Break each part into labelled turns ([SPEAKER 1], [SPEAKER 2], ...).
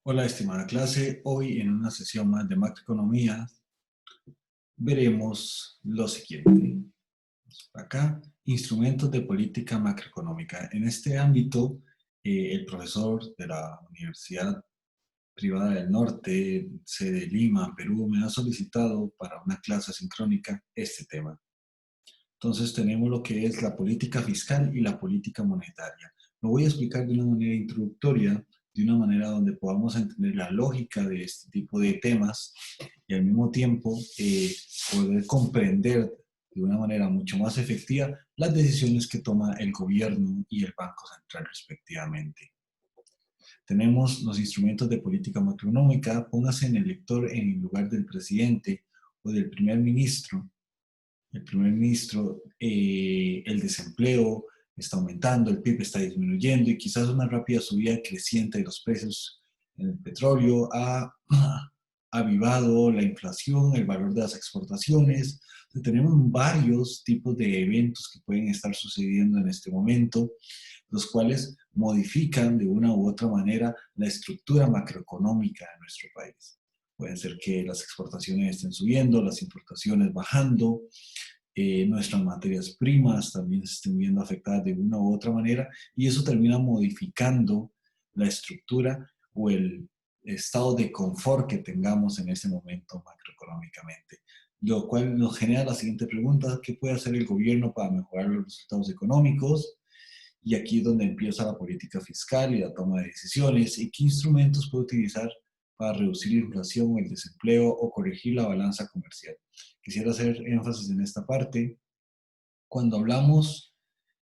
[SPEAKER 1] Hola, estimada clase. Hoy en una sesión más de macroeconomía veremos lo siguiente. Acá, instrumentos de política macroeconómica. En este ámbito, el profesor de la Universidad Privada del Norte, sede Lima, Perú, me ha solicitado para una clase sincrónica este tema. Entonces tenemos lo que es la política fiscal y la política monetaria. Lo voy a explicar de una manera introductoria, de una manera donde podamos entender la lógica de este tipo de temas y al mismo tiempo poder comprender de una manera mucho más efectiva las decisiones que toma el gobierno y el Banco Central respectivamente. Tenemos los instrumentos de política macroeconómica. Póngase en el lector en el lugar del presidente o del primer ministro. El primer ministro, el desempleo está aumentando, el PIB está disminuyendo y quizás una rápida subida creciente de los precios en el petróleo ha avivado la inflación, el valor de las exportaciones. Entonces, tenemos varios tipos de eventos que pueden estar sucediendo en este momento, los cuales modifican de una u otra manera la estructura macroeconómica de nuestro país. Pueden ser que las exportaciones estén subiendo, las importaciones bajando, nuestras materias primas también se estén viendo afectadas de una u otra manera y eso termina modificando la estructura o el estado de confort que tengamos en ese momento macroeconómicamente. Lo cual nos genera la siguiente pregunta: ¿qué puede hacer el gobierno para mejorar los resultados económicos? Y aquí es donde empieza la política fiscal y la toma de decisiones. ¿Y qué instrumentos puede utilizar para reducir la inflación o el desempleo o corregir la balanza comercial? Quisiera hacer énfasis en esta parte. Cuando hablamos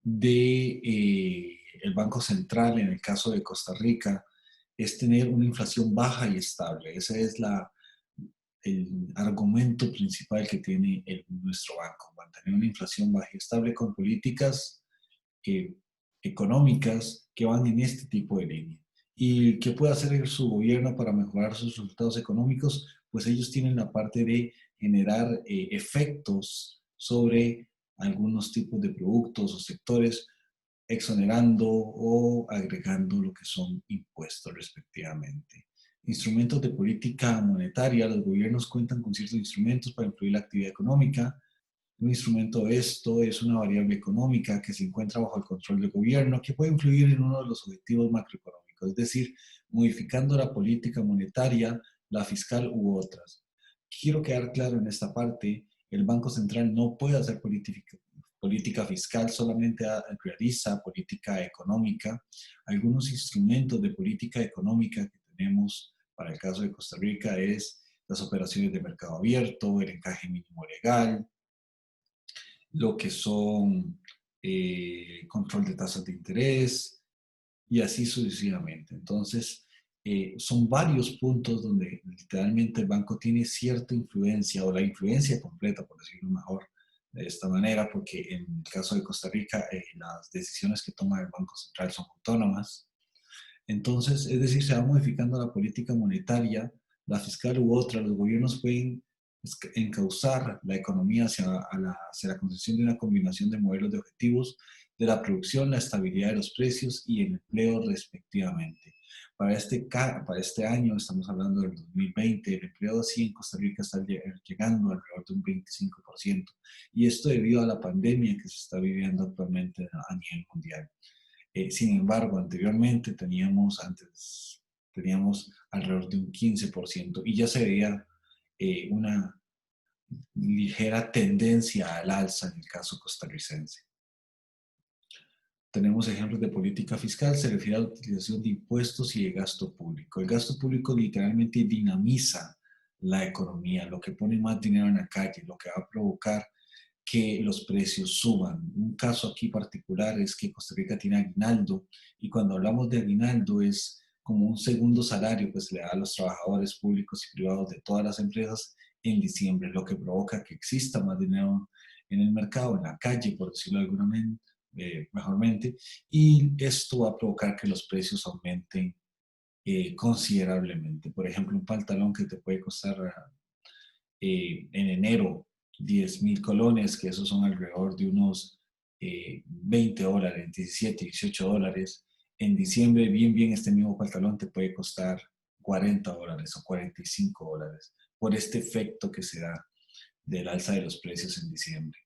[SPEAKER 1] de el Banco Central, en el caso de Costa Rica, es tener una inflación baja y estable. Ese es el argumento principal que tiene nuestro banco, mantener una inflación baja y estable con políticas eh, económicas que van en este tipo de línea. ¿Y qué puede hacer su gobierno para mejorar sus resultados económicos? Pues ellos tienen la parte de generar efectos sobre algunos tipos de productos o sectores, exonerando o agregando lo que son impuestos respectivamente. Instrumentos de política monetaria. Los gobiernos cuentan con ciertos instrumentos para influir la actividad económica. Un instrumento de esto es una variable económica que se encuentra bajo el control del gobierno, que puede influir en uno de los objetivos macroeconómicos, es decir, modificando la política monetaria, la fiscal u otras. Quiero quedar claro en esta parte: el Banco Central no puede hacer política fiscal, solamente realiza política económica. Algunos instrumentos de política económica que tenemos para el caso de Costa Rica es las operaciones de mercado abierto, el encaje mínimo legal, lo que son control de tasas de interés y así sucesivamente. Entonces, son varios puntos donde literalmente el banco tiene cierta influencia o la influencia completa, por decirlo mejor, de esta manera, porque en el caso de Costa Rica, las decisiones que toma el Banco Central son autónomas. Entonces, es decir, se va modificando la política monetaria, la fiscal u otra. Los gobiernos pueden encauzar la economía hacia la concesión de una combinación de modelos de objetivos de la producción, la estabilidad de los precios y el empleo respectivamente. Para este año, estamos hablando del 2020, el empleo así en Costa Rica está llegando alrededor de un 25%, y esto debido a la pandemia que se está viviendo actualmente a nivel mundial. Sin embargo, anteriormente teníamos alrededor de un 15% y ya se veía una ligera tendencia al alza en el caso costarricense. Tenemos ejemplos de política fiscal, se refiere a la utilización de impuestos y de gasto público. El gasto público literalmente dinamiza la economía, lo que pone más dinero en la calle, lo que va a provocar que los precios suban. Un caso aquí particular es que Costa Rica tiene aguinaldo, y cuando hablamos de aguinaldo es como un segundo salario que se le da a los trabajadores públicos y privados de todas las empresas en diciembre, lo que provoca que exista más dinero en el mercado, en la calle, por decirlo de alguna manera, mejormente, y esto va a provocar que los precios aumenten considerablemente. Por ejemplo, un pantalón que te puede costar en enero 10.000 colones, que esos son alrededor de unos $20, 17, $18. En diciembre, bien, este mismo pantalón te puede costar $40 o $45 por este efecto que se da del alza de los precios en diciembre.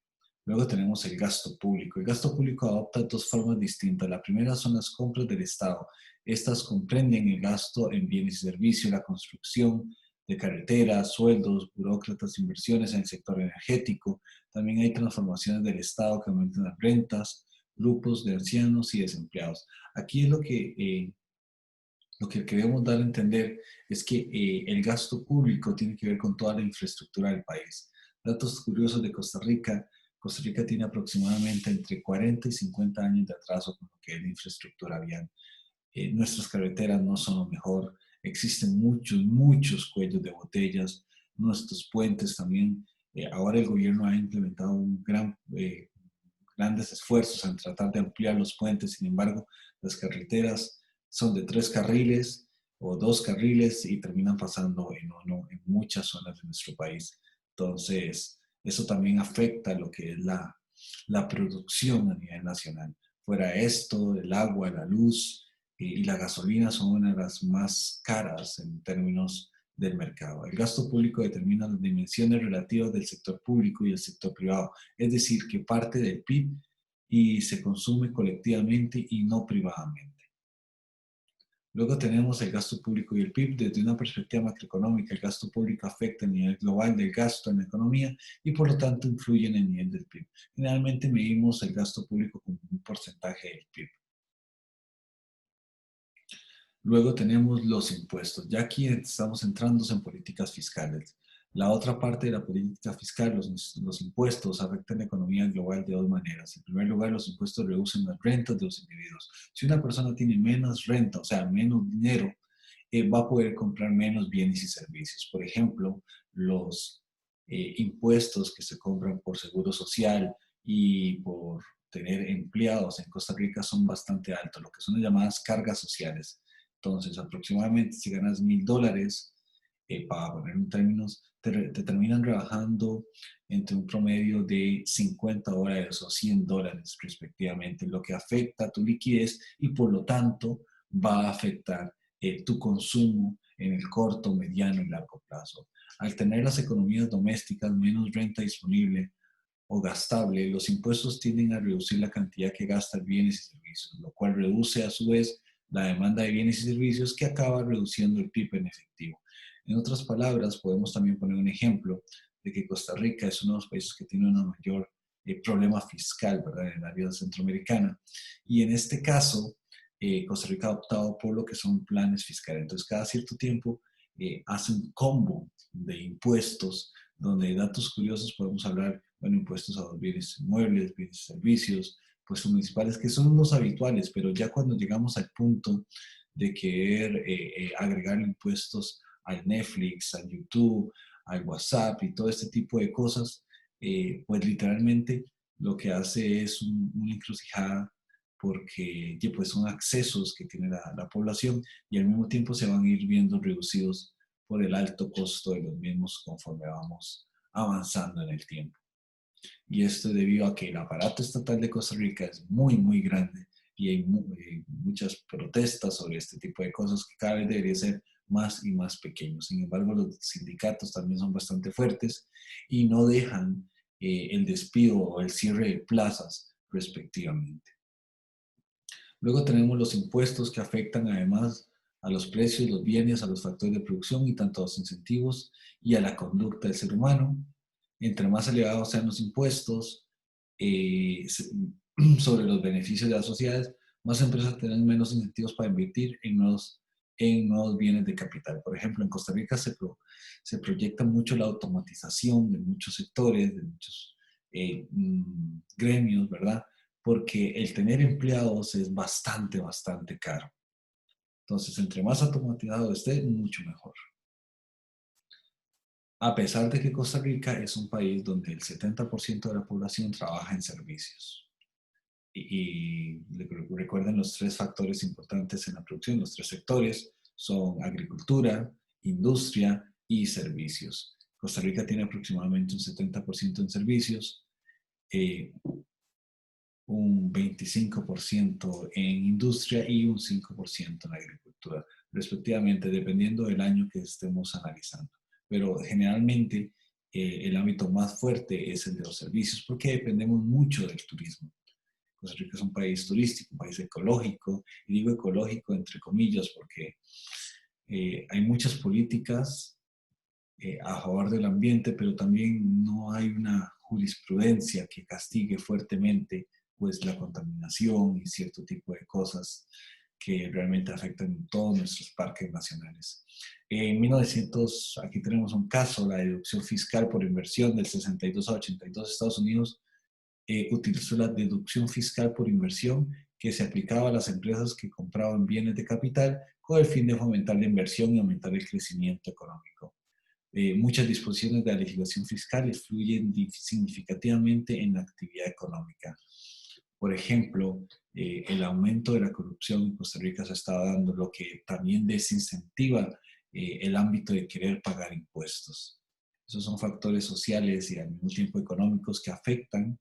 [SPEAKER 1] Luego tenemos el gasto público. El gasto público adopta dos formas distintas. La primera son las compras del Estado. Estas comprenden el gasto en bienes y servicios, la construcción de carreteras, sueldos, burócratas, inversiones en el sector energético. También hay transformaciones del Estado que aumentan las rentas, grupos de ancianos y desempleados. Aquí es lo que queremos dar a entender es que el gasto público tiene que ver con toda la infraestructura del país. Datos curiosos de Costa Rica. Costa Rica tiene aproximadamente entre 40 y 50 años de atraso con lo que es la infraestructura vial. Nuestras carreteras no son lo mejor. Existen muchos cuellos de botellas. Nuestros puentes también. Ahora el gobierno ha implementado grandes esfuerzos en tratar de ampliar los puentes. Sin embargo, las carreteras son de 3 carriles o 2 carriles y terminan pasando en uno en muchas zonas de nuestro país. Entonces, eso también afecta lo que es la producción a nivel nacional. Fuera esto, el agua, la luz y la gasolina son una de las más caras en términos del mercado. El gasto público determina las dimensiones relativas del sector público y el sector privado, es decir, que parte del PIB y se consume colectivamente y no privadamente. Luego tenemos el gasto público y el PIB. Desde una perspectiva macroeconómica, el gasto público afecta el nivel global del gasto en la economía y por lo tanto influye en el nivel del PIB. Generalmente medimos el gasto público como un porcentaje del PIB. Luego tenemos los impuestos. Ya aquí estamos entrando en políticas fiscales. La otra parte de la política fiscal, los impuestos, afectan la economía global de dos maneras. En primer lugar, los impuestos reducen las rentas de los individuos. Si una persona tiene menos renta, o sea, menos dinero, va a poder comprar menos bienes y servicios. Por ejemplo, los impuestos que se compran por seguro social y por tener empleados en Costa Rica son bastante altos, lo que son las llamadas cargas sociales. Entonces, aproximadamente si ganas $1,000, para poner en términos, te terminan rebajando entre un promedio de $50 o $100 respectivamente, lo que afecta a tu liquidez y por lo tanto va a afectar tu consumo en el corto, mediano y largo plazo. Al tener las economías domésticas menos renta disponible o gastable, los impuestos tienden a reducir la cantidad que gastan bienes y servicios, lo cual reduce a su vez la demanda de bienes y servicios que acaba reduciendo el PIB en efectivo. En otras palabras, podemos también poner un ejemplo de que Costa Rica es uno de los países que tiene un mayor problema fiscal, ¿verdad?, en el área centroamericana. Y en este caso, Costa Rica ha optado por lo que son planes fiscales. Entonces, cada cierto tiempo hace un combo de impuestos, donde datos curiosos podemos hablar, bueno, impuestos a los bienes inmuebles, bienes y servicios, impuestos municipales, que son los habituales, pero ya cuando llegamos al punto de querer agregar impuestos al Netflix, al YouTube, al WhatsApp y todo este tipo de cosas, pues literalmente lo que hace es una encrucijada porque pues son accesos que tiene la población y al mismo tiempo se van a ir viendo reducidos por el alto costo de los mismos conforme vamos avanzando en el tiempo. Y esto es debido a que el aparato estatal de Costa Rica es muy grande y hay muchas protestas sobre este tipo de cosas que cada vez debería ser más y más pequeño. Sin embargo, los sindicatos también son bastante fuertes y no dejan el despido o el cierre de plazas respectivamente. Luego tenemos los impuestos que afectan además a los precios, los bienes, a los factores de producción y tanto a los incentivos y a la conducta del ser humano. Entre más elevados sean los impuestos sobre los beneficios de las sociedades, más empresas tendrán menos incentivos para invertir en nuevos bienes de capital. Por ejemplo, en Costa Rica se proyecta mucho la automatización de muchos sectores, de muchos gremios, ¿verdad? Porque el tener empleados es bastante caro. Entonces, entre más automatizado esté, mucho mejor. A pesar de que Costa Rica es un país donde el 70% de la población trabaja en servicios. Y recuerden los 3 factores importantes en la producción. Los 3 sectores son agricultura, industria y servicios. Costa Rica tiene aproximadamente un 70% en servicios, un 25% en industria y un 5% en agricultura. respectivamente, dependiendo del año que estemos analizando. Pero generalmente el ámbito más fuerte es el de los servicios, porque dependemos mucho del turismo. Costa Rica es un país turístico, un país ecológico, y digo ecológico entre comillas porque hay muchas políticas a favor del ambiente, pero también no hay una jurisprudencia que castigue fuertemente pues la contaminación y cierto tipo de cosas que realmente afectan todos nuestros parques nacionales. En 1900, aquí tenemos un caso, la deducción fiscal por inversión del 62 a 82 Estados Unidos utilizó la deducción fiscal por inversión que se aplicaba a las empresas que compraban bienes de capital con el fin de fomentar la inversión y aumentar el crecimiento económico. Muchas disposiciones de la legislación fiscal influyen significativamente en la actividad económica. Por ejemplo, el aumento de la corrupción en Costa Rica se estaba dando, lo que también desincentiva el ámbito de querer pagar impuestos. Esos son factores sociales y al mismo tiempo económicos que afectan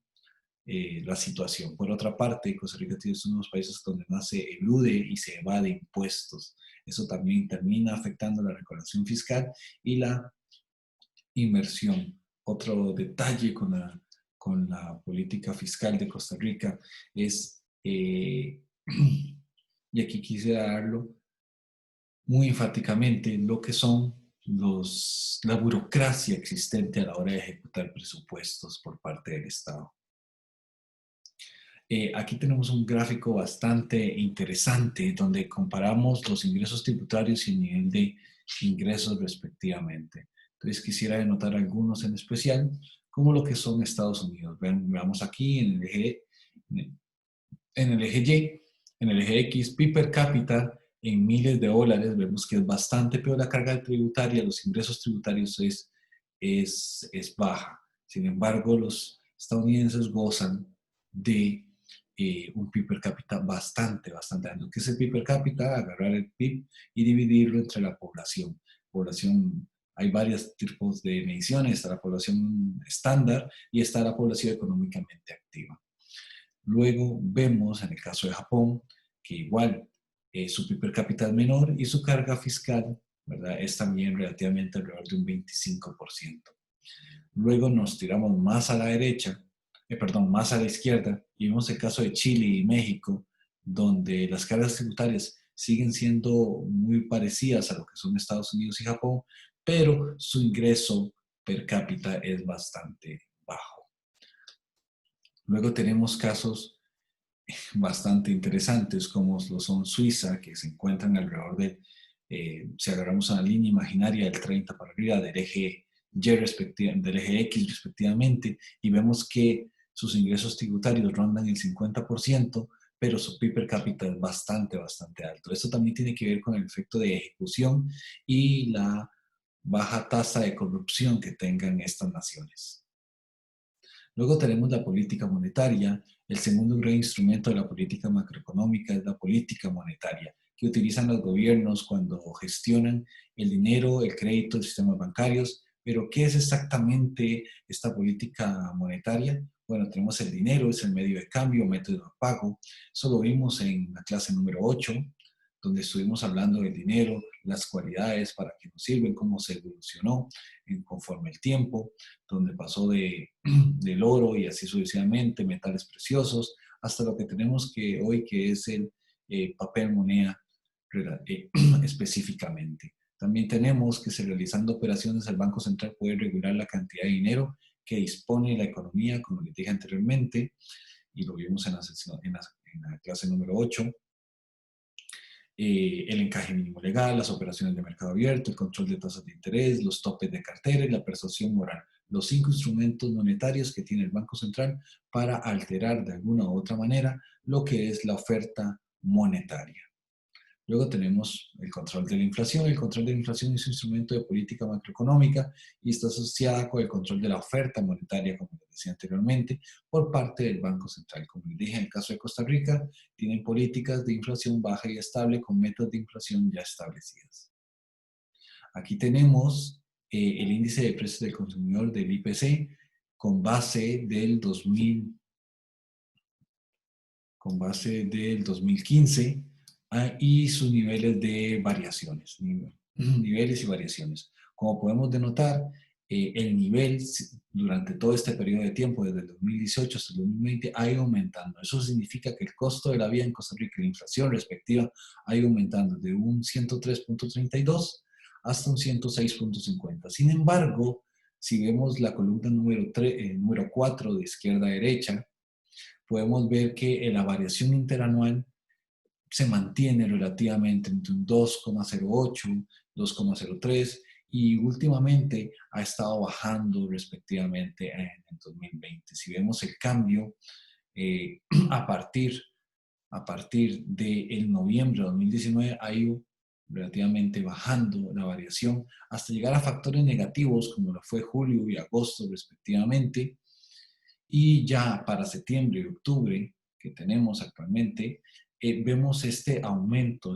[SPEAKER 1] la situación. Por otra parte, Costa Rica es uno de los países donde más se elude y se evade impuestos. Eso también termina afectando la recaudación fiscal y la inversión. Otro detalle con la política fiscal de Costa Rica es, y aquí quisiera darlo muy enfáticamente, lo que son la burocracia existente a la hora de ejecutar presupuestos por parte del Estado. Aquí tenemos un gráfico bastante interesante donde comparamos los ingresos tributarios y el nivel de ingresos respectivamente. Entonces quisiera denotar algunos en especial, como lo que son Estados Unidos. Veamos aquí en el eje Y, en el eje X, PIB per cápita en miles de dólares, vemos que es bastante, pero la carga tributaria, los ingresos tributarios es baja. Sin embargo, los estadounidenses gozan de un PIB per cápita bastante alto. ¿Qué es el PIB per cápita? Agarrar el PIB y dividirlo entre la población. Hay varios tipos de mediciones, está la población estándar y está la población económicamente activa. Luego vemos en el caso de Japón que igual su PIB per cápita es menor y su carga fiscal, ¿verdad?, es también relativamente alrededor de un 25%. Luego nos tiramos más a la derecha, más a la izquierda, y vemos el caso de Chile y México, donde las cargas tributarias siguen siendo muy parecidas a lo que son Estados Unidos y Japón, pero su ingreso per cápita es bastante bajo. Luego tenemos casos bastante interesantes como lo son Suiza, que se encuentran alrededor de, si agarramos una línea imaginaria del 30 para arriba del eje del eje X respectivamente, y vemos que sus ingresos tributarios rondan el 50%, pero su PIB per cápita es bastante alto. Esto también tiene que ver con el efecto de ejecución y la baja tasa de corrupción que tengan estas naciones. Luego tenemos la política monetaria. El segundo gran instrumento de la política macroeconómica es la política monetaria, que utilizan los gobiernos cuando gestionan el dinero, el crédito, los sistemas bancarios. Pero, ¿qué es exactamente esta política monetaria? Bueno, tenemos el dinero, es el medio de cambio, método de pago. Eso lo vimos en la clase número 8, donde estuvimos hablando del dinero, las cualidades, para qué nos sirven, cómo se evolucionó conforme el tiempo, donde pasó del oro y así sucesivamente, metales preciosos, hasta lo que tenemos hoy, que es el papel moneda específicamente. También tenemos que, realizando operaciones, el Banco Central puede regular la cantidad de dinero que dispone la economía, como les dije anteriormente, y lo vimos en la clase número 8. El encaje mínimo legal, las operaciones de mercado abierto, el control de tasas de interés, los topes de cartera y la persuasión moral. Los 5 instrumentos monetarios que tiene el Banco Central para alterar de alguna u otra manera lo que es la oferta monetaria. Luego tenemos el control de la inflación. El control de la inflación es un instrumento de política macroeconómica y está asociada con el control de la oferta monetaria, como les decía anteriormente, por parte del Banco Central. Como les dije, en el caso de Costa Rica, tienen políticas de inflación baja y estable con metas de inflación ya establecidas. Aquí tenemos el índice de precios del consumidor del IPC con base del 2015, y sus niveles de variaciones, niveles y variaciones. Como podemos denotar, el nivel durante todo este periodo de tiempo, desde el 2018 hasta el 2020, ha ido aumentando. Eso significa que el costo de la vida en Costa Rica, la inflación respectiva, ha ido aumentando de un 103.32 hasta un 106.50. Sin embargo, si vemos la columna número 4 de izquierda a derecha, podemos ver que la variación interanual se mantiene relativamente entre un 2,08, 2,03 y últimamente ha estado bajando respectivamente en el 2020. Si vemos el cambio eh, a partir, a partir del noviembre de 2019 ha ido relativamente bajando la variación hasta llegar a factores negativos como lo fue julio y agosto respectivamente, y ya para septiembre y octubre que tenemos actualmente, vemos este aumento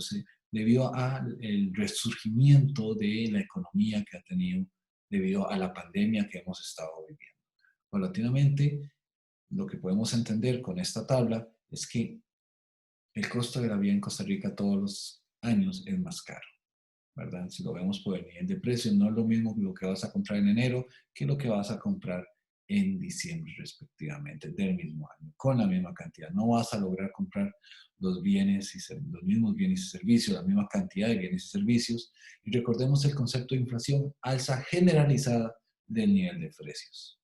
[SPEAKER 1] debido al resurgimiento de la economía que ha tenido debido a la pandemia que hemos estado viviendo. Paulatinamente, lo que podemos entender con esta tabla es que el costo de la vida en Costa Rica todos los años es más caro, ¿verdad? Si lo vemos por el nivel de precio, no es lo mismo lo que vas a comprar en enero que lo que vas a comprar en diciembre respectivamente del mismo año, con la misma cantidad. No vas a lograr comprar los los mismos bienes y servicios, la misma cantidad de bienes y servicios. Y recordemos el concepto de inflación, alza generalizada del nivel de precios.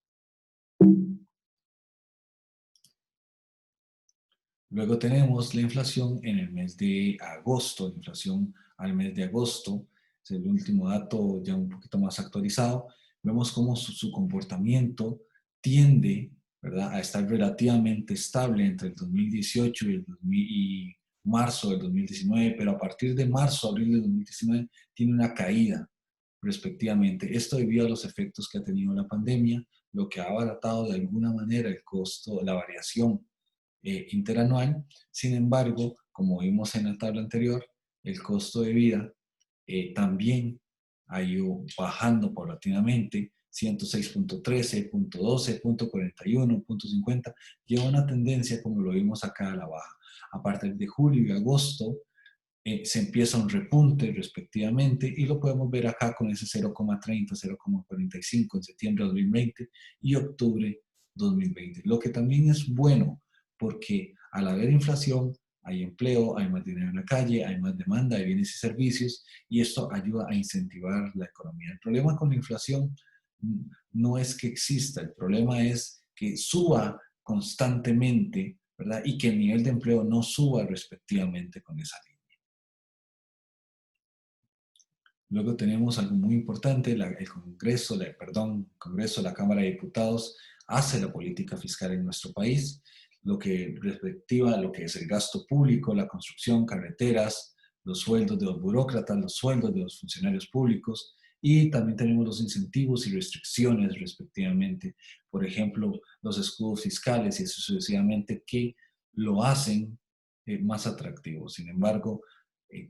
[SPEAKER 1] Luego tenemos la inflación en el mes de agosto, la inflación al mes de agosto, es el último dato ya un poquito más actualizado. Vemos cómo su comportamiento tiende, ¿verdad?, a estar relativamente estable entre el 2018 y marzo del 2019, pero a partir de marzo, abril del 2019, tiene una caída respectivamente. Esto debido a los efectos que ha tenido la pandemia, lo que ha abaratado de alguna manera el costo, la variación interanual. Sin embargo, como vimos en la tabla anterior, el costo de vida también ha ido bajando paulatinamente, 106.13, .12, .41, .50, lleva una tendencia como lo vimos acá a la baja. A partir de julio y agosto se empieza un repunte respectivamente y lo podemos ver acá con ese 0,30, 0,45 en septiembre de 2020 y octubre 2020. Lo que también es bueno porque al haber inflación hay empleo, hay más dinero en la calle, hay más demanda de bienes y servicios y esto ayuda a incentivar la economía. El problema con la inflación no es que exista, el problema es que suba constantemente, ¿verdad? Y que el nivel de empleo no suba respectivamente con esa línea. Luego tenemos algo muy importante, el Congreso, la Cámara de Diputados hace la política fiscal en nuestro país, lo que respectiva a lo que es el gasto público, la construcción, carreteras, los sueldos de los burócratas, los sueldos de los funcionarios públicos, y también tenemos los incentivos y restricciones respectivamente, por ejemplo, los escudos fiscales y así sucesivamente que lo hacen más atractivo. Sin embargo,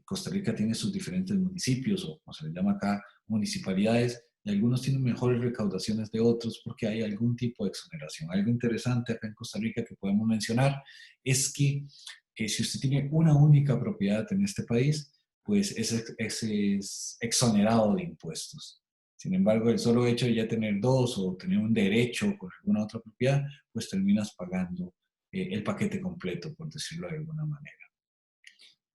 [SPEAKER 1] Costa Rica tiene sus diferentes municipios, o como se les llama acá, municipalidades, y algunos tienen mejores recaudaciones de otros porque hay algún tipo de exoneración. Algo interesante acá en Costa Rica que podemos mencionar es que si usted tiene una única propiedad en este país, pues es exonerado de impuestos. Sin embargo, el solo hecho de ya tener dos o tener un derecho con alguna otra propiedad, pues terminas pagando el paquete completo, por decirlo de alguna manera.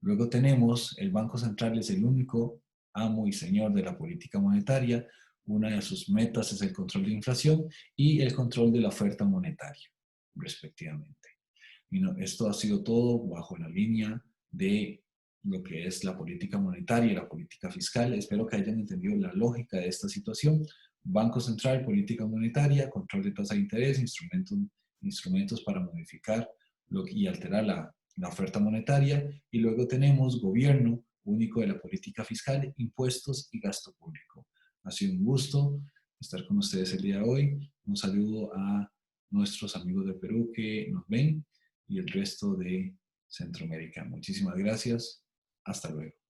[SPEAKER 1] Luego tenemos, el Banco Central es el único amo y señor de la política monetaria. Una de sus metas es el control de inflación y el control de la oferta monetaria, respectivamente. Y no, esto ha sido todo bajo la línea de lo que es la política monetaria y la política fiscal. Espero que hayan entendido la lógica de esta situación. Banco Central, política monetaria, control de tasa de interés, instrumentos para modificar y alterar la oferta monetaria, y luego tenemos gobierno único de la política fiscal, impuestos y gasto público. Ha sido un gusto estar con ustedes el día de hoy. Un saludo a nuestros amigos de Perú que nos ven y el resto de Centroamérica. Muchísimas gracias. Hasta luego.